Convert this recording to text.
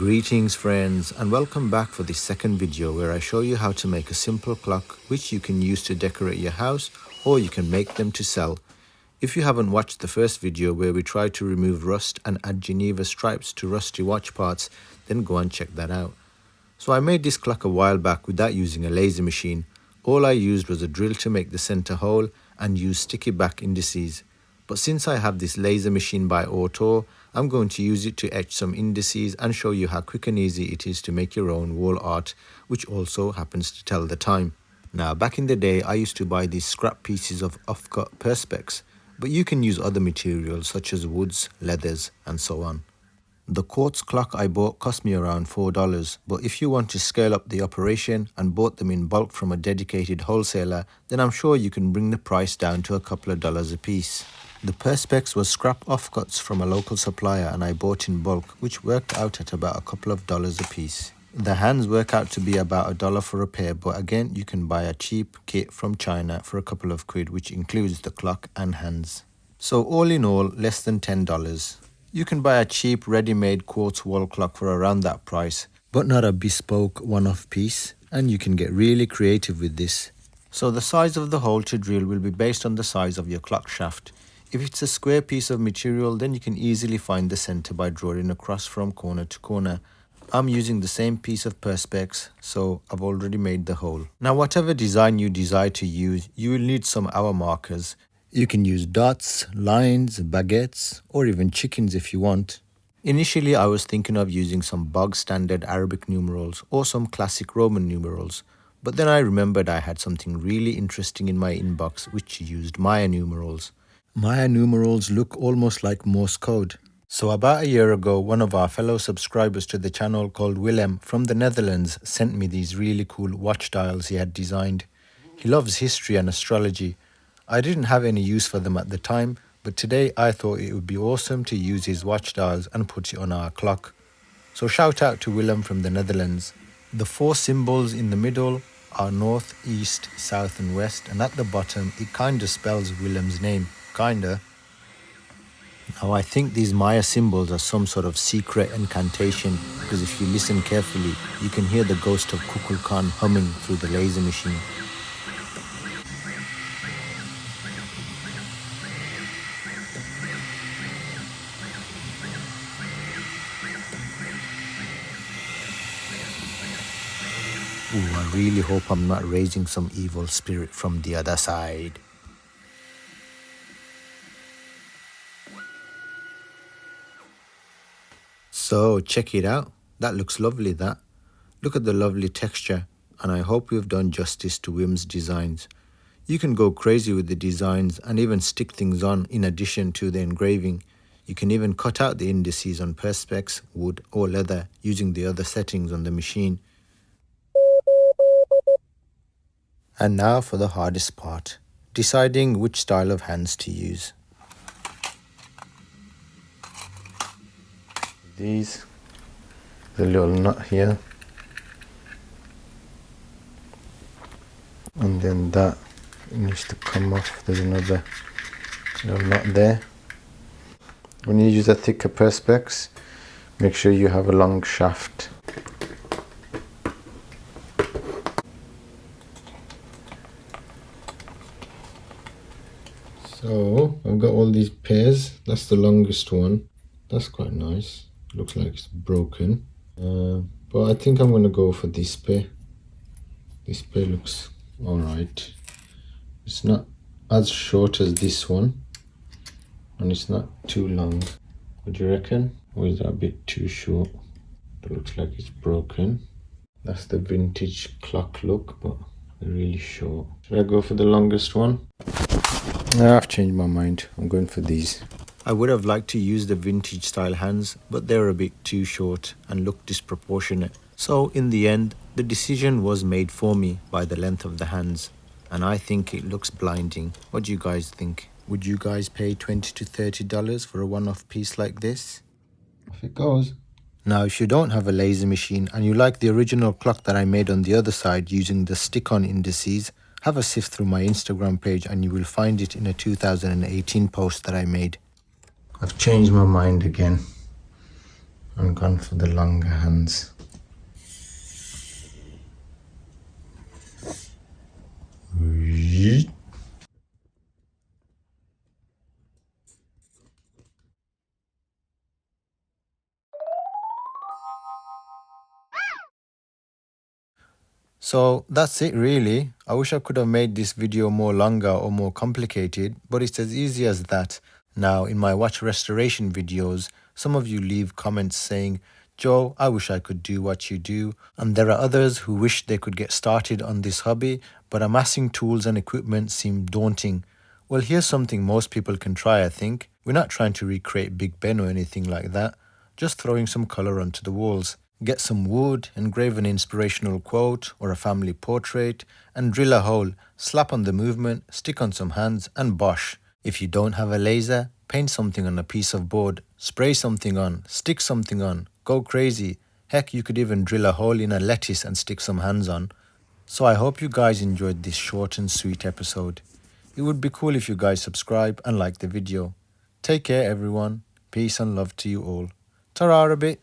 Greetings friends, and welcome back for the second video where I show you how to make a simple clock which you can use to decorate your house, or you can make them to sell. If you haven't watched the first video where we tried to remove rust and add Geneva stripes to rusty watch parts, then go and check that out. So I made this clock a while back without using a laser machine. All I used was a drill to make the center hole and use sticky back indices. But since I have this laser machine by ORTUR, I'm going to use it to etch some indices and show you how quick and easy it is to make your own wall art, which also happens to tell the time. Now, back in the day, I used to buy these scrap pieces of off-cut perspex, but you can use other materials such as woods, leathers, and so on. The quartz clock I bought cost me around $4, but if you want to scale up the operation and bought them in bulk from a dedicated wholesaler, then I'm sure you can bring the price down to a couple of dollars a piece. The perspex was scrap offcuts from a local supplier and I bought in bulk, which worked out at about a couple of dollars a piece. The hands work out to be about $1 for a pair, but again you can buy a cheap kit from China for a couple of quid, which includes the clock and hands. So all in all, less than $10. You can buy a cheap ready-made quartz wall clock for around that price, but not a bespoke one-off piece, and you can get really creative with this. So the size of the hole to drill will be based on the size of your clock shaft. If it's a square piece of material, then you can easily find the center by drawing across from corner to corner. I'm using the same piece of perspex, so I've already made the hole. Now whatever design you desire to use, you will need some hour markers. You can use dots, lines, baguettes, or even chickens if you want. Initially I was thinking of using some bog standard Arabic numerals or some classic Roman numerals, but then I remembered I had something really interesting in my inbox which used Maya numerals. Maya numerals look almost like Morse code. So about a year ago, one of our fellow subscribers to the channel called Willem from the Netherlands sent me these really cool watch dials he had designed. He loves history and astrology. I didn't have any use for them at the time, but today I thought it would be awesome to use his watch dials and put it on our clock. So shout out to Willem from the Netherlands. The four symbols in the middle are north, east, south and west, and at the bottom it kinda spells Willem's name. Kinda. Now I think these Maya symbols are some sort of secret incantation, because if you listen carefully, you can hear the ghost of Kukulkan humming through the laser machine. Ooh, I really hope I'm not raising some evil spirit from the other side. So check it out. That looks lovely, that. Look at the lovely texture, and I hope we've done justice to Wim's designs. You can go crazy with the designs and even stick things on in addition to the engraving. You can even cut out the indices on perspex, wood or leather using the other settings on the machine. And now for the hardest part, deciding which style of hands to use. These, the little nut here, and then that needs to come off. There's another little nut there. When you use a thicker perspex, make sure you have a long shaft. So I've got all these pairs. That's the longest one. That's quite nice. Looks like it's broken, but I think I'm going to go for this pair. This pair looks alright. It's not as short as this one, and it's not too long. What do you reckon? Or is that a bit too short? It looks like it's broken. That's the vintage clock look, but really short. Should I go for the longest one? No, I've changed my mind. I'm going for these. I would have liked to use the vintage style hands, but they're a bit too short and look disproportionate. So in the end, the decision was made for me by the length of the hands, and I think it looks blinding. What do you guys think? Would you guys pay $20 to $30 for a one-off piece like this? Off it goes. Now if you don't have a laser machine and you like the original clock that I made on the other side using the stick-on indices, have a sift through my Instagram page and you will find it in a 2018 post that I made. I've changed my mind again. and gone for the longer hands. So that's it really. I wish I could have made this video more longer or more complicated, but it's as easy as that. Now in my watch restoration videos, some of you leave comments saying, Joe, I wish I could do what you do. And there are others who wish they could get started on this hobby, but amassing tools and equipment seem daunting. Well, here's something most people can try, I think. We're not trying to recreate Big Ben or anything like that, just throwing some color onto the walls. Get some wood, engrave an inspirational quote or a family portrait, and drill a hole, slap on the movement, stick on some hands, and bosh. If you don't have a laser, paint something on a piece of board, spray something on, stick something on, go crazy. Heck, you could even drill a hole in a lettuce and stick some hands on. So I hope you guys enjoyed this short and sweet episode. It would be cool if you guys subscribe and like the video. Take care everyone. Peace and love to you all. Ta-ra a bit.